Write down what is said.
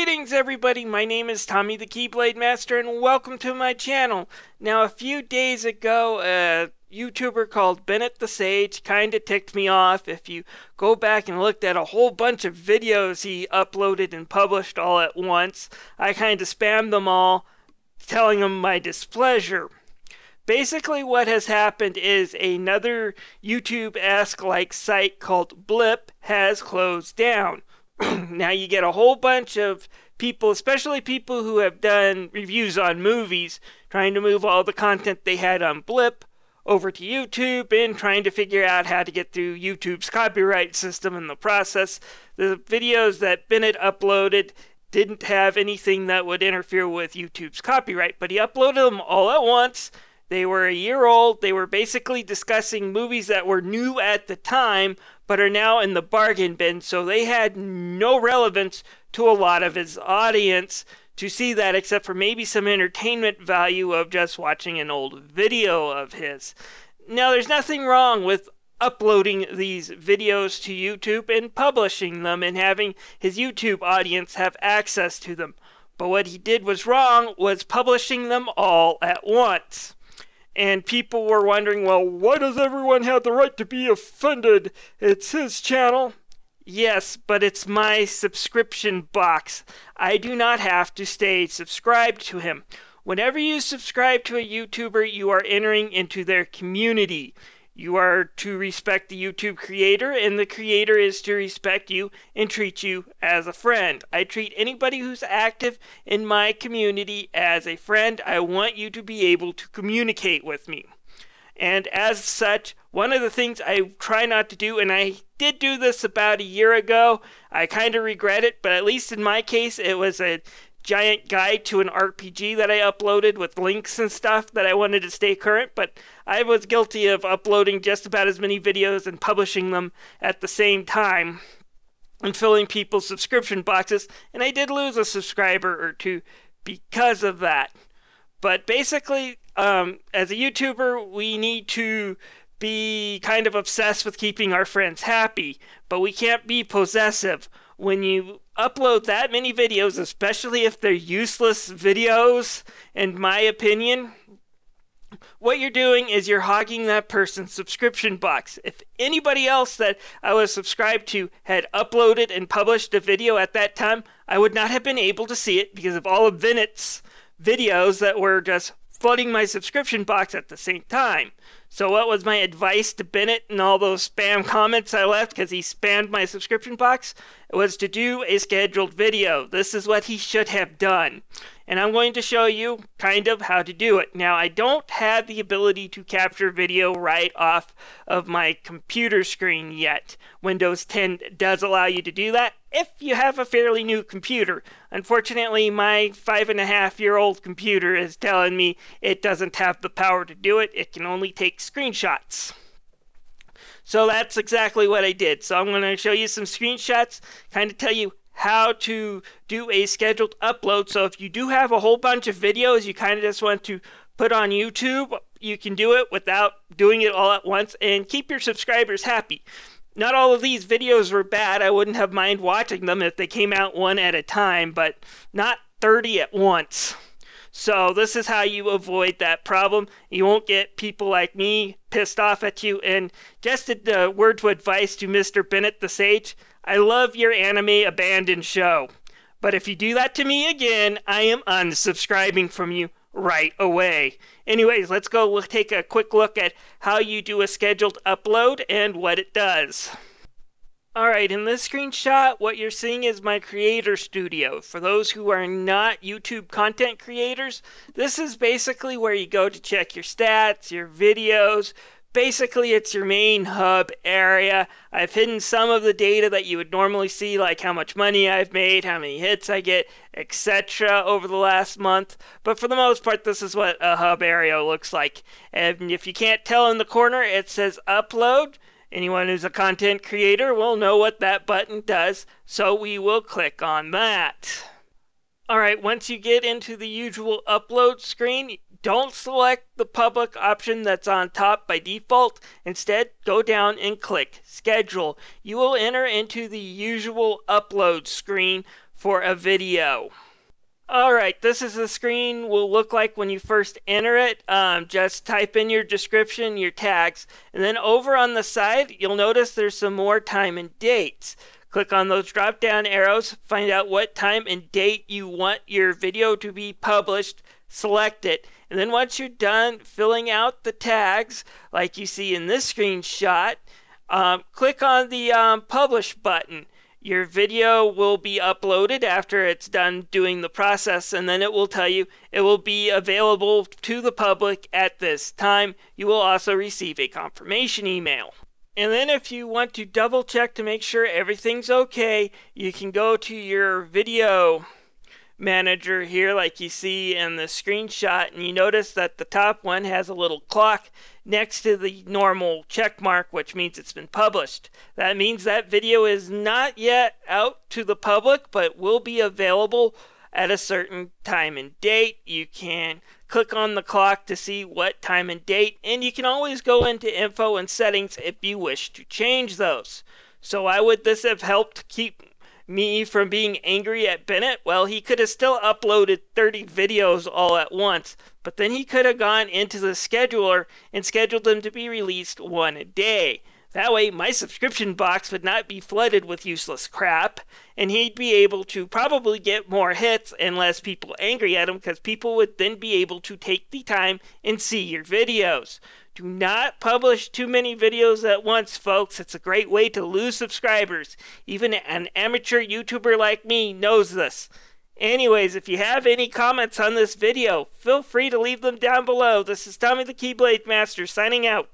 Greetings everybody, my name is Tommy the Keyblade Master and welcome to my channel. Now a few days ago a YouTuber called Bennett the Sage kinda ticked me off. If you go back and looked at a whole bunch of videos he uploaded and published all at once, I kinda spammed them all, telling him my displeasure. Basically what has happened is another YouTube-esque like site called Blip has closed down. Now you get a whole bunch of people, especially people who have done reviews on movies, trying to move all the content they had on Blip over to YouTube and trying to figure out how to get through YouTube's copyright system in the process. The videos that Benett uploaded didn't have anything that would interfere with YouTube's copyright, but he uploaded them all at once. They were a year old. They were basically discussing movies that were new at the time, but are now in the bargain bin, so they had no relevance to a lot of his audience to see that, except for maybe some entertainment value of just watching an old video of his. Now, there's nothing wrong with uploading these videos to YouTube and publishing them and having his YouTube audience have access to them. But what he did was wrong was publishing them all at once. And people were wondering, well, why does everyone have the right to be offended? It's his channel. Yes, but it's my subscription box. I do not have to stay subscribed to him. Whenever you subscribe to a YouTuber, you are entering into their community. You are to respect the YouTube creator, and the creator is to respect you and treat you as a friend. I treat anybody who's active in my community as a friend. I want you to be able to communicate with me. And as such, one of the things I try not to do, and I did do this about a year ago, I kind of regret it, but at least in my case, it was a giant guide to an RPG that I uploaded with links and stuff that I wanted to stay current, but I was guilty of uploading just about as many videos and publishing them at the same time and filling people's subscription boxes, and I did lose a subscriber or two because of that. But basically, as a YouTuber, we need to be kind of obsessed with keeping our friends happy, but we can't be possessive. When you upload that many videos, especially if they're useless videos, in my opinion, what you're doing is you're hogging that person's subscription box. If anybody else that I was subscribed to had uploaded and published a video at that time, I would not have been able to see it because of all of Bennett's videos that were just flooding my subscription box at the same time. So what was my advice to Benett and all those spam comments I left because he spammed my subscription box? It was to do a scheduled video. This is what he should have done. And I'm going to show you kind of how to do it. Now, I don't have the ability to capture video right off of my computer screen yet. Windows 10 does allow you to do that if you have a fairly new computer. Unfortunately, my 5.5-year-old computer is telling me it doesn't have the power to do it. It can only take screenshots. So that's exactly what I did. So I'm going to show you some screenshots, kind of tell you how to do a scheduled upload. So if you do have a whole bunch of videos you kind of just want to put on YouTube, you can do it without doing it all at once and keep your subscribers happy. Not all of these videos were bad. I wouldn't have mind watching them if they came out one at a time, but not 30 at once. So this is how you avoid that problem. You won't get people like me pissed off at you. And just a word to advice to Mr. Bennett the Sage, I love your anime abandoned show. But if you do that to me again, I am unsubscribing from you right away. Anyways, let's go take a quick look at how you do a scheduled upload and what it does. Alright, in this screenshot, what you're seeing is my creator studio. For those who are not YouTube content creators, this is basically where you go to check your stats, your videos. Basically, it's your main hub area. I've hidden some of the data that you would normally see, like how much money I've made, how many hits I get, etc. over the last month. But for the most part, this is what a hub area looks like. And if you can't tell in the corner, it says upload. Anyone who's a content creator will know what that button does, so we will click on that. Alright, once you get into the usual upload screen, don't select the public option that's on top by default. Instead, go down and click Schedule. You will enter into the usual upload screen for a video. Alright, this is the screen will look like when you first enter it. Just type in your description, your tags, and then over on the side you'll notice there's some more time and dates. Click on those drop down arrows, find out what time and date you want your video to be published, select it, and then once you're done filling out the tags like you see in this screenshot, click on the publish button. Your video will be uploaded after it's done doing the process, and then it will tell you it will be available to the public at this time. You will also receive a confirmation email. And then if you want to double check to make sure everything's okay, you can go to your video manager here like you see in the screenshot, and you notice that the top one has a little clock next to the normal check mark, which means it's been published. That means that video is not yet out to the public, but will be available at a certain time and date. You can click on the clock to see what time and date, and you can always go into info and settings if you wish to change those. So why would this have helped keep me from being angry at Bennett? Well, he could have still uploaded 30 videos all at once, but then he could have gone into the scheduler and scheduled them to be released one a day. That way my subscription box would not be flooded with useless crap, and he'd be able to probably get more hits and less people angry at him, because people would then be able to take the time and see your videos. Do not publish too many videos at once, folks. It's a great way to lose subscribers. Even an amateur YouTuber like me knows this. Anyways, if you have any comments on this video, feel free to leave them down below. This is Tommy the Keyblade Master signing out.